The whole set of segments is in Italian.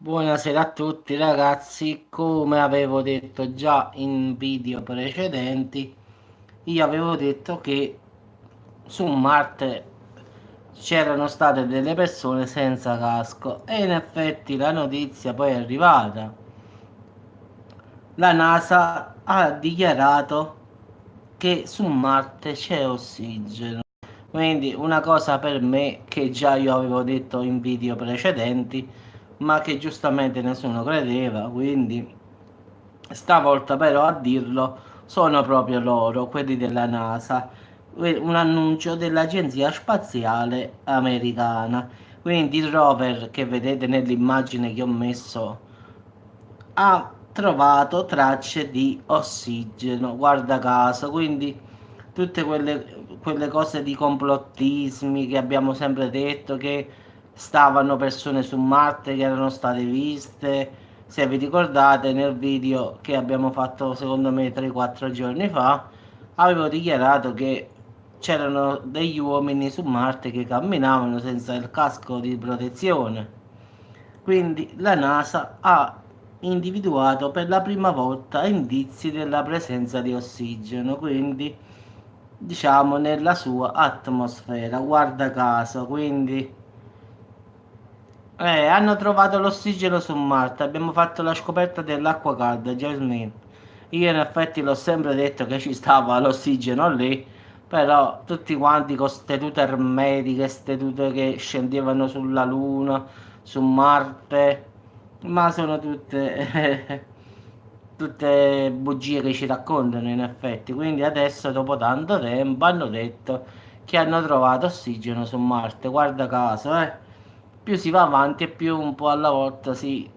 Buonasera a tutti ragazzi, come avevo detto già in video precedenti, io avevo detto che su Marte c'erano state delle persone senza casco e in effetti la notizia poi è arrivata. La NASA ha dichiarato che su Marte c'è ossigeno. Quindi una cosa per me che già io avevo detto in video precedenti, ma che giustamente nessuno credeva, quindi stavolta però a dirlo sono proprio loro, quelli della NASA, un annuncio dell'Agenzia Spaziale Americana. Quindi il rover che vedete nell'immagine che ho messo ha trovato tracce di ossigeno, guarda caso, quindi tutte quelle cose di complottismi che abbiamo sempre detto che stavano persone su Marte che erano state viste, se vi ricordate nel video che abbiamo fatto secondo me 3-4 giorni fa, avevo dichiarato che c'erano degli uomini su Marte che camminavano senza il casco di protezione. Quindi la NASA ha individuato per la prima volta indizi della presenza di ossigeno, quindi diciamo nella sua atmosfera, guarda caso, quindi hanno trovato l'ossigeno su Marte, abbiamo fatto la scoperta dell'acqua calda, Jasmine. Io in effetti l'ho sempre detto che ci stava l'ossigeno lì, però tutti quanti con ste tute ermetiche, ste tute che scendevano sulla Luna, su Marte, ma sono tutte, tutte bugie che ci raccontano in effetti. Quindi adesso, dopo tanto tempo, hanno detto che hanno trovato ossigeno su Marte. Guarda caso, eh. Più si va avanti e più un po' alla volta si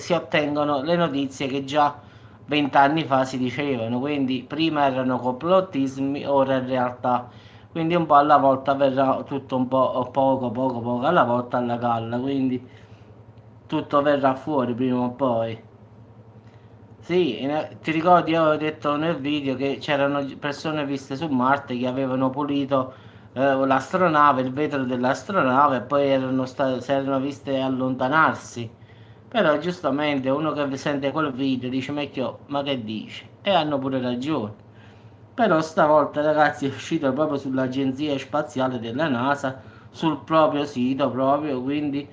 ottengono le notizie che già 20 anni fa si dicevano. Quindi prima erano complottismi, ora è realtà. Quindi un po' alla volta verrà tutto un po' poco alla volta alla galla. Quindi tutto verrà fuori prima o poi. Sì, ti ricordi, io avevo detto nel video che c'erano persone viste su Marte che avevano pulito l'astronave, il vetro dell'astronave e poi si erano viste allontanarsi. Però giustamente uno che sente quel video dice, ma che dici? E hanno pure ragione. Però stavolta ragazzi è uscito proprio sull'agenzia spaziale della NASA, sul proprio sito proprio, quindi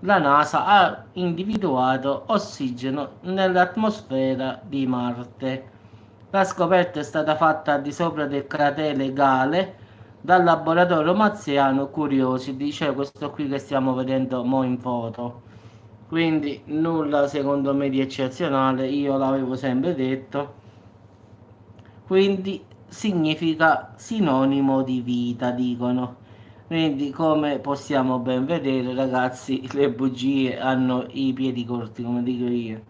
la NASA ha individuato ossigeno nell'atmosfera di Marte. La scoperta è stata fatta al di sopra del cratere Gale dal laboratorio marziano Curiosity, cioè questo qui che stiamo vedendo mo in foto. Quindi nulla secondo me di eccezionale, io l'avevo sempre detto. Quindi significa sinonimo di vita, dicono. Quindi, come possiamo ben vedere, ragazzi, le bugie hanno i piedi corti, come dico io.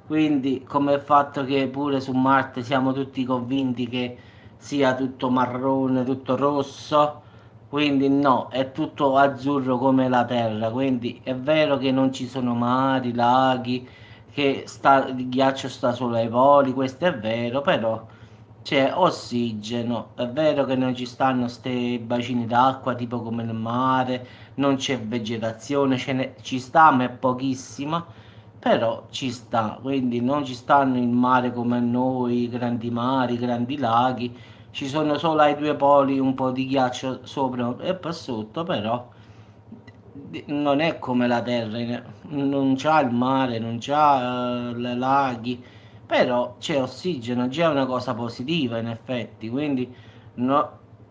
Quindi, come il fatto che pure su Marte siamo tutti convinti che sia tutto marrone, tutto rosso, quindi no, è tutto azzurro come la Terra. Quindi è vero che non ci sono mari, laghi, il ghiaccio sta solo ai poli, questo è vero, però c'è ossigeno. È vero che non ci stanno ste bacini d'acqua tipo come nel mare, non c'è vegetazione, ci sta ma è pochissima, però ci sta, quindi non ci stanno in mare come noi, grandi mari, grandi laghi, ci sono solo ai due poli un po' di ghiaccio sopra e poi sotto, però non è come la Terra, non c'ha il mare, non c'ha le laghi, però c'è ossigeno, già è una cosa positiva in effetti, quindi no-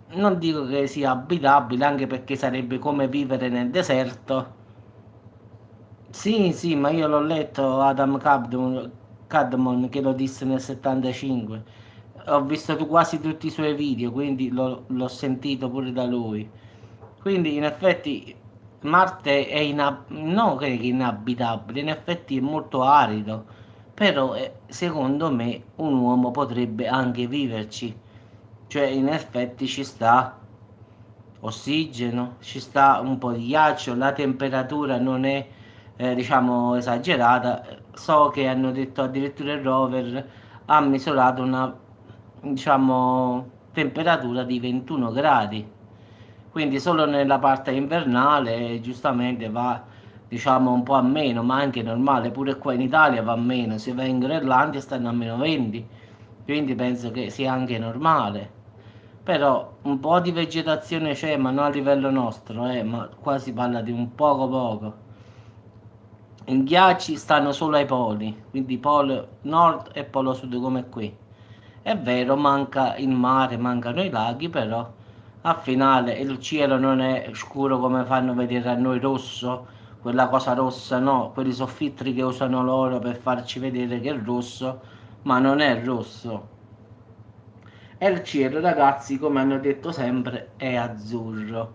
non dico che sia abitabile, anche perché sarebbe come vivere nel deserto. Sì, sì, ma io l'ho letto Cadmon che lo disse nel 75. Ho visto quasi tutti i suoi video, quindi l'ho sentito pure da lui. Quindi in effetti Marte è non che è inabitabile, in effetti è molto arido, però secondo me un uomo potrebbe anche viverci, cioè in effetti ci sta ossigeno, ci sta un po' di ghiaccio, la temperatura non è diciamo esagerata. So che hanno detto addirittura il rover ha misurato una diciamo temperatura di 21 gradi. Quindi solo nella parte invernale giustamente va diciamo un po' a meno, ma anche normale, pure qua in Italia va a meno, se vai in Groenlandia stanno a meno 20, quindi penso che sia anche normale. Però un po' di vegetazione c'è, ma non a livello nostro, ma qua si parla di un poco poco. I ghiacci stanno solo ai poli, quindi polo nord e polo sud come qui. È vero, manca il mare, mancano i laghi, però a finale il cielo non è scuro come fanno vedere a noi rosso, quella cosa rossa no, quelli soffitri che usano loro per farci vedere che è rosso, ma non è rosso. E il cielo, ragazzi, come hanno detto sempre, è azzurro.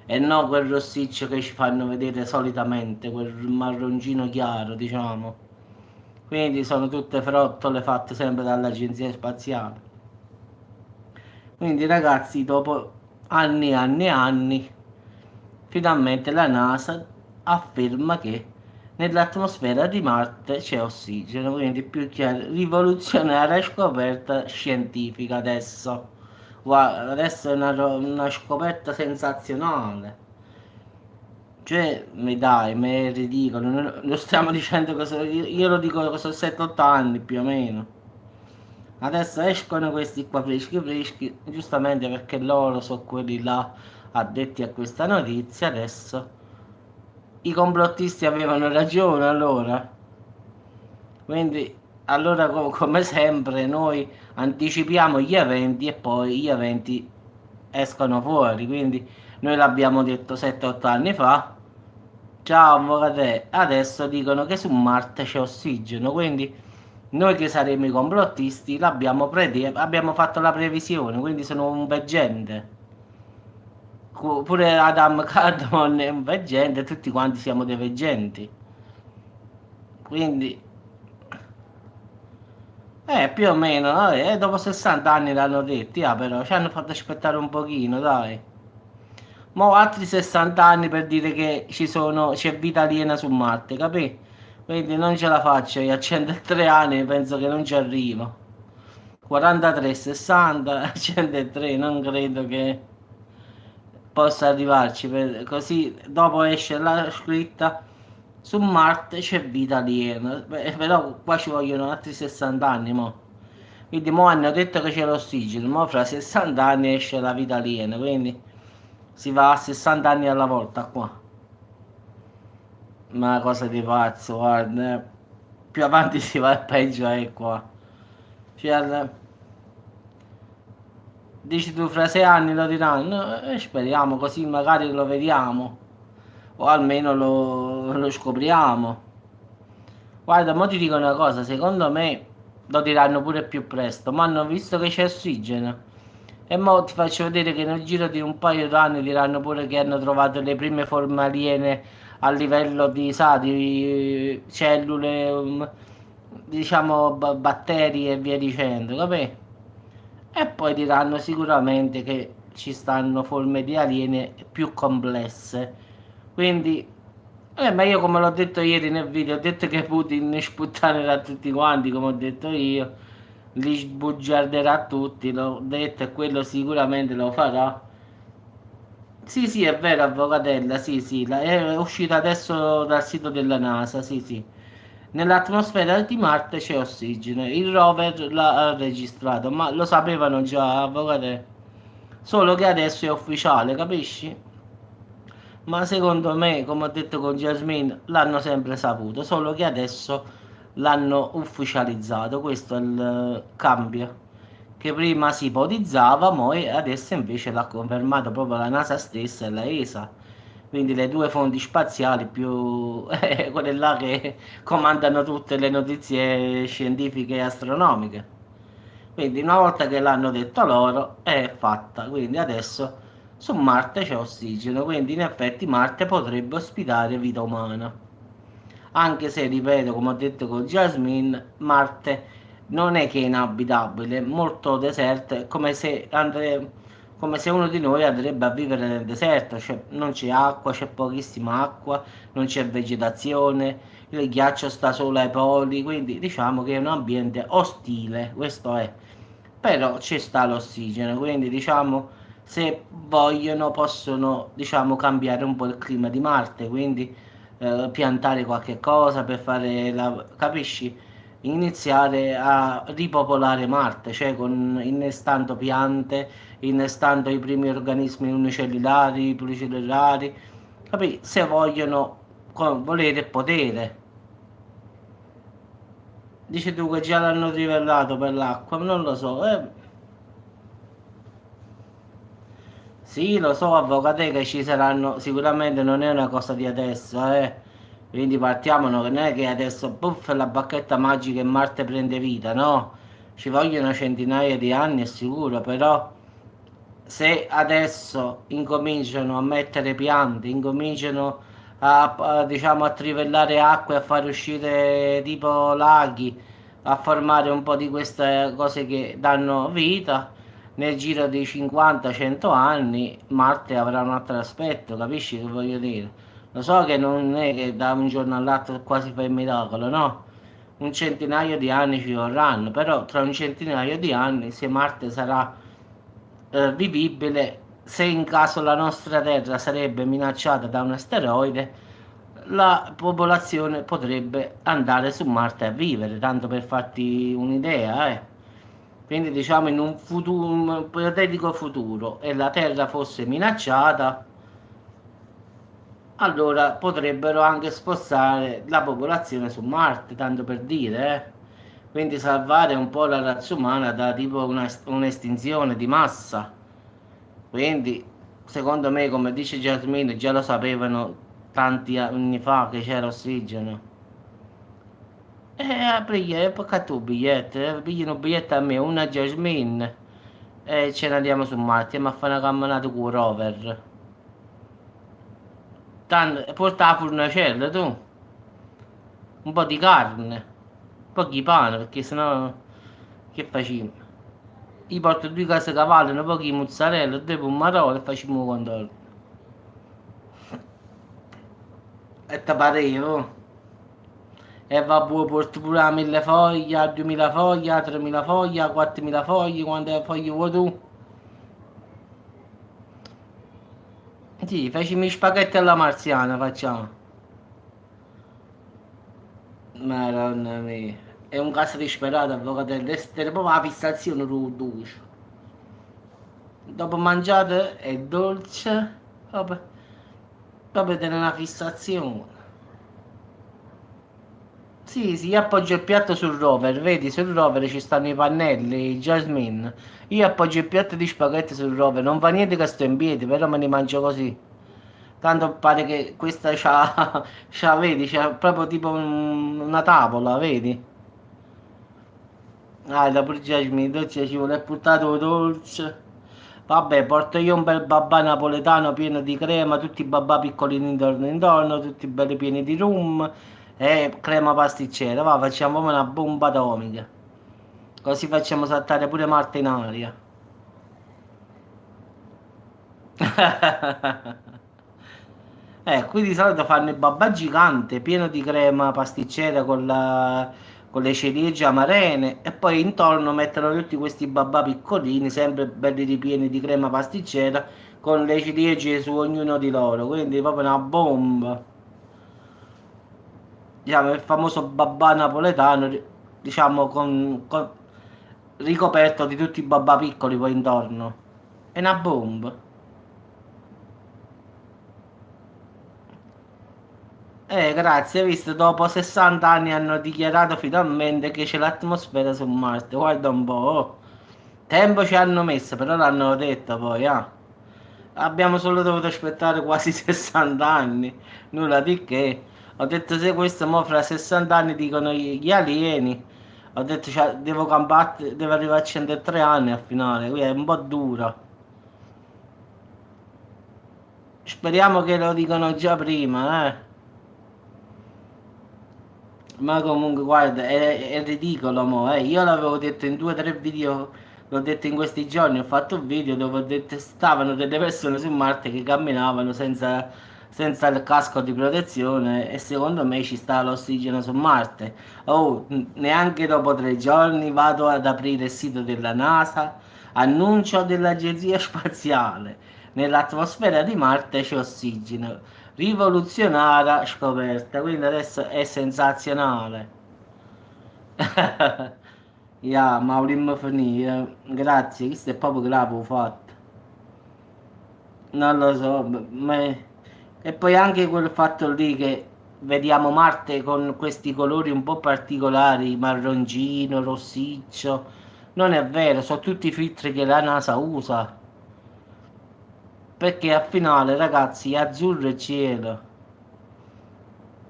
E non quel rossiccio che ci fanno vedere solitamente, quel marroncino chiaro, diciamo. Quindi sono tutte frottole fatte sempre dall'Agenzia Spaziale. Quindi ragazzi, dopo anni e anni e anni, finalmente la NASA afferma che nell'atmosfera di Marte c'è ossigeno, quindi più chiaro, rivoluzionaria scoperta scientifica adesso. Guarda, adesso è una scoperta sensazionale. Cioè, mi dai, mi è ridicolo, lo stiamo dicendo cosa, io lo dico che sono 7-8 anni più o meno. Adesso escono questi qua freschi freschi, giustamente perché loro sono quelli là addetti a questa notizia, adesso i complottisti avevano ragione allora. Quindi, allora come sempre noi anticipiamo gli eventi e poi gli eventi escono fuori, quindi noi l'abbiamo detto 7-8 anni fa. Ciao, avvocate. Adesso dicono che su Marte c'è ossigeno, quindi noi che saremo i complottisti abbiamo fatto la previsione, quindi sono un veggente. Pure Adam Cadmon è un veggente, tutti quanti siamo dei veggenti. Quindi, più o meno, dopo 60 anni l'hanno detto, però ci hanno fatto aspettare un pochino, dai. Mo' altri 60 anni per dire che c'è vita aliena su Marte, capì? Quindi non ce la faccio, io a 103 anni penso che non ci arrivo. 43, 60, 103, non credo che possa arrivarci. Così dopo esce la scritta su Marte c'è vita aliena. Però qua ci vogliono altri 60 anni, mo. Quindi mo hanno detto che c'è l'ossigeno, mo fra 60 anni esce la vita aliena, quindi si va a 60 anni alla volta qua. Una cosa di pazzo, guarda. Più avanti si va e peggio è qua. Cioè, dici tu fra 6 anni lo diranno? Speriamo così magari lo vediamo. O almeno lo scopriamo. Guarda, mo ti dico una cosa, secondo me lo diranno pure più presto, ma hanno visto che c'è ossigeno. E mo ti faccio vedere che nel giro di un paio d'anni diranno pure che hanno trovato le prime forme aliene a livello di, sa, di cellule, diciamo batteri e via dicendo, capì? E poi diranno sicuramente che ci stanno forme di aliene più complesse. Quindi, ma io come l'ho detto ieri nel video, ho detto che Putin sputtanerà tutti quanti, come ho detto io, li sbugiarderà tutti, l'ho detto e quello sicuramente lo farà. Sì, sì, è vero, avvocatella, sì, sì, è uscita adesso dal sito della NASA, sì, sì. Nell'atmosfera di Marte c'è ossigeno, il rover l'ha registrato, ma lo sapevano già, avvocatella. Solo che adesso è ufficiale, capisci? Ma secondo me, come ho detto con Jasmine, l'hanno sempre saputo, solo che adesso l'hanno ufficializzato, questo è il cambio, che prima si ipotizzava, poi adesso invece l'ha confermato proprio la NASA stessa e la ESA, quindi le due fonti spaziali più quelle là che comandano tutte le notizie scientifiche e astronomiche. Quindi una volta che l'hanno detto loro è fatta, quindi adesso su Marte c'è ossigeno, quindi in effetti Marte potrebbe ospitare vita umana. Anche se, ripeto, come ho detto con Jasmine, Marte non è che è inabitabile, è molto deserto, è come se uno di noi andrebbe a vivere nel deserto, cioè non c'è acqua, c'è pochissima acqua, non c'è vegetazione, il ghiaccio sta solo ai poli, quindi diciamo che è un ambiente ostile, questo è. Però ci sta l'ossigeno, quindi diciamo se vogliono possono diciamo cambiare un po' il clima di Marte, quindi piantare qualche cosa, per fare la, capisci? Iniziare a ripopolare Marte, cioè con, innestando piante, innestando i primi organismi unicellulari, pluricellulari, capì? Se vogliono con volere e potere. Dici tu che già l'hanno rivelato per l'acqua, non lo so. Sì, lo so, avvocate che ci saranno, sicuramente non è una cosa di adesso, eh. Quindi partiamo, no, che non è che adesso, puff, la bacchetta magica e Marte prende vita, no? Ci vogliono centinaia di anni, è sicuro, però se adesso incominciano a mettere piante, incominciano diciamo, a trivellare acque, a far uscire tipo laghi, a formare un po' di queste cose che danno vita, nel giro di 50-100 anni Marte avrà un altro aspetto, capisci che voglio dire? Lo so che non è che da un giorno all'altro quasi fa il miracolo, no? Un centinaio di anni ci vorranno, però tra un centinaio di anni, se Marte sarà vivibile, se in caso la nostra Terra sarebbe minacciata da un asteroide, la popolazione potrebbe andare su Marte a vivere, tanto per farti un'idea, eh. Quindi diciamo in un futuro, un ipotetico futuro, e la Terra fosse minacciata, allora potrebbero anche spostare la popolazione su Marte, tanto per dire, eh. Quindi salvare un po' la razza umana da tipo un'estinzione di massa. Quindi, secondo me, come dice Jasmine, già lo sapevano tanti anni fa che c'era ossigeno. Aprì, perché tu biglietto? Pigli un biglietto a me, una a Jasmine, e ce ne andiamo su Marte, ma a fare una camminata con il rover. Tanto, porta la furnacella tu, un po' di carne, un po' di pane, perché sennò che facciamo? Io porto due case cavalli, un po' di mozzarella, due pomodori e facciamo un contorno. E te pare io? E vabbè, porto pure a 1000 foglie, a 2000 foglie, a 3000 foglie, a 4000 foglie, quante foglie vuoi tu? Sì, facciamo gli spaghetti alla marziana, facciamo. Madonna mia. È un caso disperato, avvocato, è proprio la fissazione tu duce. Dopo mangiate è dolce, vabbè, proprio tenere una fissazione. Sì, sì, io appoggio il piatto sul rover, vedi, sul rover ci stanno i pannelli, i jasmine. Io appoggio il piatto di spaghetti sul rover, non fa niente che sto in piedi, però me ne mangio così. Tanto pare che questa vedi, c'ha proprio tipo una tavola, vedi? Ah, la pure jasmine, dolce ci vuole buttato dolce. Vabbè, porto io un bel babà napoletano pieno di crema, tutti i babà piccolini intorno intorno, tutti belli pieni di rum e crema pasticcera. Va, facciamo una bomba atomica. Così facciamo saltare pure Marte in aria. Qui di solito fanno il babà gigante, pieno di crema pasticcera con le ciliegie amarene e poi intorno mettono tutti questi babà piccolini, sempre belli ripieni di crema pasticcera, con le ciliegie su ognuno di loro, quindi proprio una bomba. Diciamo, il famoso babà napoletano, diciamo, ricoperto di tutti i babà piccoli poi intorno. È una bomba. Grazie, hai visto, dopo 60 anni hanno dichiarato finalmente che c'è l'atmosfera su Marte. Guarda un po', oh. Tempo ci hanno messo, però l'hanno detto poi, ah. Abbiamo solo dovuto aspettare quasi 60 anni, nulla di che. Ho detto se questo mo fra 60 anni dicono gli alieni, ho detto cioè, devo campare, devo arrivare a 103 anni al finale, quindi è un po' dura. Speriamo che lo dicano già prima, eh. Ma comunque, guarda, è ridicolo, mo, eh. Io l'avevo detto in 2 o 3 video, l'ho detto in questi giorni, ho fatto un video dove ho detto stavano delle persone su Marte che camminavano senza il casco di protezione e secondo me ci sta l'ossigeno su Marte. Oh, neanche dopo 3 giorni vado ad aprire il sito della NASA, annuncio dell'Agenzia Spaziale. Nell'atmosfera di Marte c'è ossigeno. Rivoluzionaria scoperta, quindi adesso è sensazionale. Ya, ma volimmo finire. Grazie, questo è proprio che l'avevo fatto. Non lo so, e poi anche quel fatto lì che vediamo Marte con questi colori un po' particolari, marroncino, rossiccio. Non è vero, sono tutti filtri che la NASA usa. Perché al finale, ragazzi, è azzurro e cielo.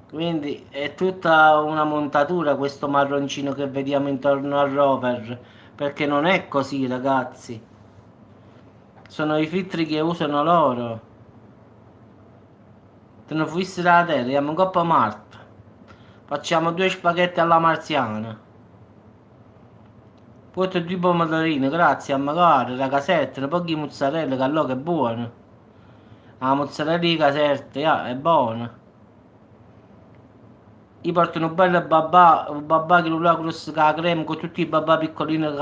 Quindi è tutta una montatura questo marroncino che vediamo intorno al rover. Perché non è così, ragazzi. Sono i filtri che usano loro. Se non fosse la Terra, andiamo in Coppa Marte. Facciamo due spaghetti alla marziana. Poi due pomodorini, grazie a magari, la casetta, un po' di mozzarella, che allora è buono. La mozzarella di casetta, è buona. Io porto un babà che lo grosso con la crema, con tutti i babà piccolini che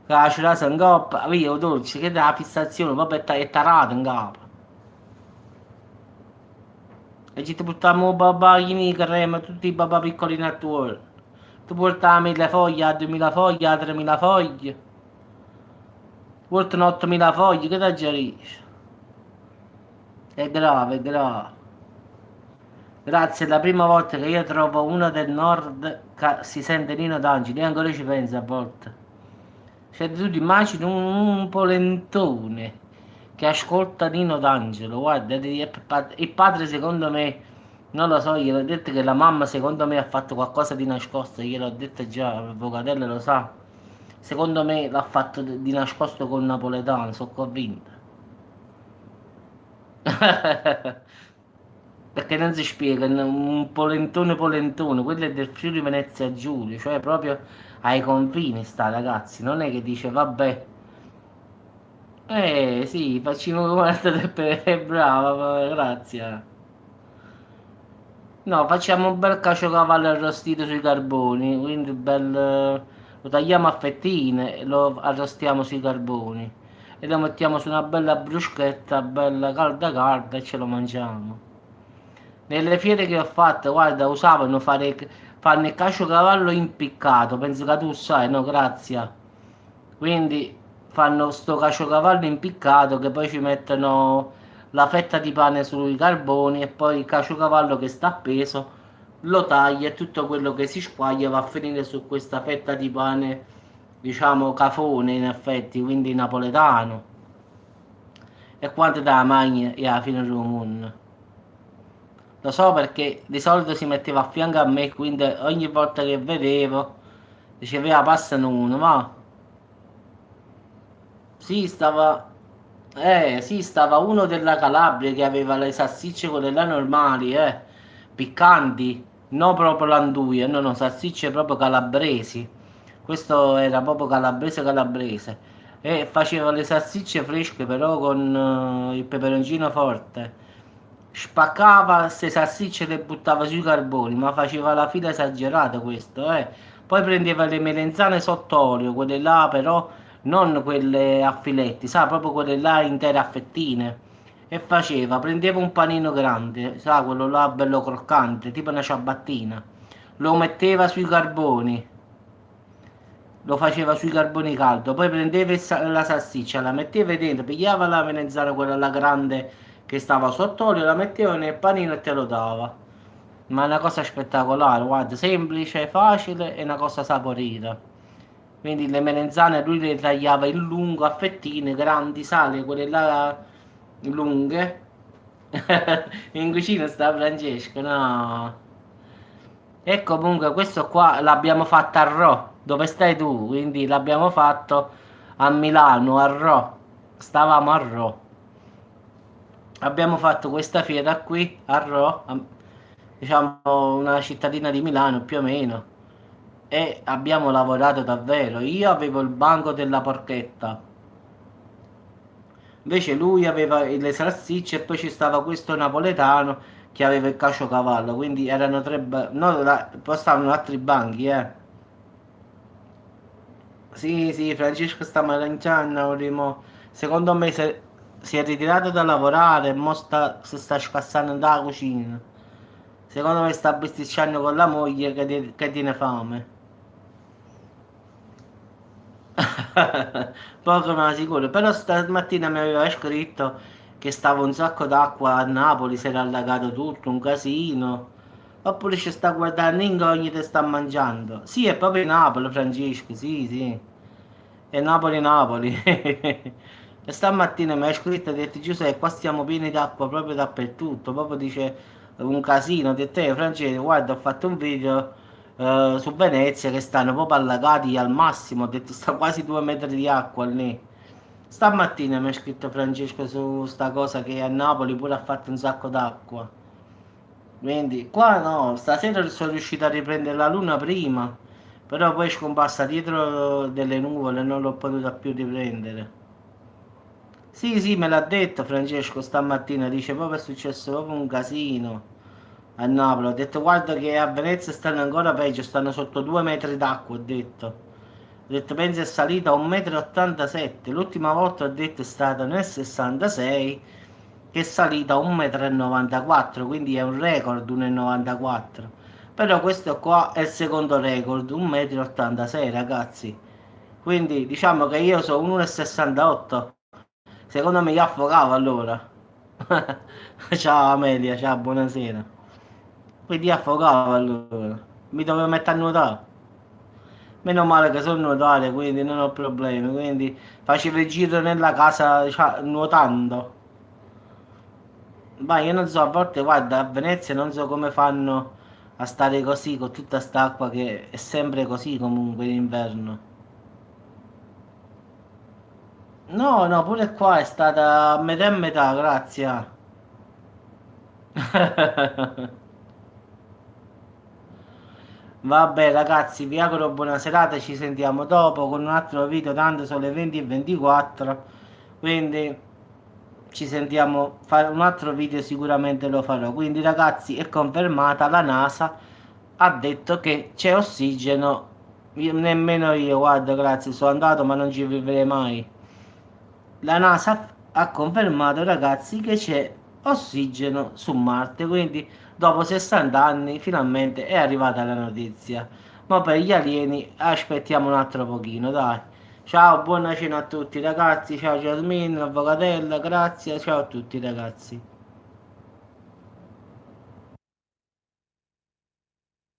la cerasa in coppa. Via, dolce, che dà la fissazione, proprio è tarato in capo. E ci ti portiamo un babà di crema, tutti i babà piccolini attuali. Tu portavi le foglie a 2000 foglie, a 3000 foglie. Portano 8000 foglie, che da gerisci? È grave, è grave. Grazie, è la prima volta che io trovo uno del nord che si sente Nino D'Angelo, io ancora ci penso a volte. Cioè, tu ti immagini un polentone che ascolta Nino D'Angelo, guarda, il padre secondo me, non lo so, gliel'ho detto che la mamma secondo me ha fatto qualcosa di nascosto, gliel'ho detto già, Avvocatello lo sa. Secondo me l'ha fatto di nascosto con napoletano, sono convinto. Perché non si spiega, un polentone polentone, quello è del Friuli Venezia Giulia, cioè proprio ai confini sta ragazzi, non è che dice vabbè, sì, facciamo guarda è brava, grazie. No, facciamo un bel caciocavallo arrostito sui carboni, quindi lo tagliamo a fettine e lo arrostiamo sui carboni e lo mettiamo su una bella bruschetta, bella calda calda e ce lo mangiamo. Nelle fiere che ho fatto, guarda, usavano fanno il caciocavallo impiccato, penso che tu sai, no? Grazie. Quindi fanno sto caciocavallo impiccato che poi ci mettono la fetta di pane sui carboni e poi il caciocavallo che sta appeso lo taglia e tutto quello che si squaglia va a finire su questa fetta di pane, diciamo cafone in effetti, quindi napoletano. E quanto da magna e alla fine del mondo. Lo so perché di solito si metteva a fianco a me, quindi ogni volta che vedevo diceva passano uno, ma sì, stava uno della Calabria che aveva le salsicce quelle là normali, piccanti, non proprio l'anduia, no, no, salsicce proprio calabresi. Questo era proprio calabrese calabrese. E faceva le salsicce fresche però con il peperoncino forte. Spaccava queste salsicce e le buttava sui carboni, ma faceva la fila esagerata questo, eh. Poi prendeva le melenzane sott'olio, quelle là però non quelle a filetti, sa, proprio quelle là intere a fettine. E prendeva un panino grande, sa, quello là bello croccante, tipo una ciabattina. Lo metteva sui carboni, lo faceva sui carboni caldo, poi prendeva la salsiccia, la metteva dentro, pigliava la melenzana, quella là grande che stava sott'olio, la metteva nel panino e te lo dava. Ma è una cosa spettacolare, guarda, semplice, facile e una cosa saporita. Quindi le melenzane lui le tagliava in lungo a fettine grandi, sale, quelle là lunghe. In cucina sta Francesco, no. E comunque questo qua l'abbiamo fatto a Rho, dove stai tu? Quindi l'abbiamo fatto a Milano, a Rho. Stavamo a Rho. Abbiamo fatto questa fiera qui a Rho, diciamo una cittadina di Milano più o meno. E abbiamo lavorato davvero. Io avevo il banco della porchetta, invece lui aveva le salsicce e poi ci stava questo napoletano che aveva il caciocavallo, quindi erano tre no, poi stavano altri banchi, eh. Sì, sì, Francesco sta mangiando, secondo me si è ritirato da lavorare e mo si sta scassando dalla cucina. Secondo me sta bisticciando con la moglie che tiene fame. Poco ma sicuro. Però stamattina mi aveva scritto che stava un sacco d'acqua a Napoli, si era allagato tutto, un casino. Oppure ci sta guardando incognito e sta mangiando. Sì, è proprio Napoli, Francesco, sì, sì. È Napoli-Napoli. E stamattina mi ha scritto e ha detto Giuseppe, qua stiamo pieni d'acqua proprio dappertutto. Proprio dice un casino. Ho detto, Francesco, guarda, ho fatto un video su Venezia che stanno proprio allagati al massimo. Ho detto, sta quasi 2 metri di acqua lì. Stamattina mi ha scritto Francesco su sta cosa che a Napoli pure ha fatto un sacco d'acqua. Quindi qua no, stasera sono riuscito a riprendere la luna prima, però poi è scomparsa dietro delle nuvole e non l'ho potuta più riprendere. Sì, sì, me l'ha detto Francesco stamattina, dice proprio è successo proprio un casino a Napoli. Ho detto guarda che a Venezia stanno ancora peggio, stanno sotto 2 metri d'acqua, ho detto. Ho detto pensa è salita a 1,87 m, l'ultima volta ho detto è stata nel 66 che è salita a 1,94 m, quindi è un record 1,94 m. Però questo qua è il secondo record, 1,86 m ragazzi. Quindi diciamo che io sono 1,68 m. Secondo me io affogavo allora. Ciao Amelia, ciao, buonasera. Quindi io affogavo allora. Mi dovevo mettere a nuotare. Meno male che so nuotare, quindi non ho problemi. Quindi facevo il giro nella casa, nuotando. Ma io non so, a volte guarda, a Venezia non so come fanno a stare così con tutta st'acqua che è sempre così comunque in inverno. No, no, pure qua è stata metà e metà, grazie. Vabbè ragazzi, vi auguro buona serata, ci sentiamo dopo con un altro video, tanto sono le 20:24, quindi ci sentiamo, fare un altro video sicuramente lo farò. Quindi ragazzi è confermata, la NASA ha detto che c'è ossigeno, nemmeno io, guarda, grazie, sono andato ma non ci vivrei mai. La NASA ha confermato, ragazzi, che c'è ossigeno su Marte, quindi dopo 60 anni finalmente è arrivata la notizia. Ma per gli alieni aspettiamo un altro pochino, dai. Ciao, buona cena a tutti ragazzi, ciao Jasmine, avvocatella, grazie, ciao a tutti ragazzi.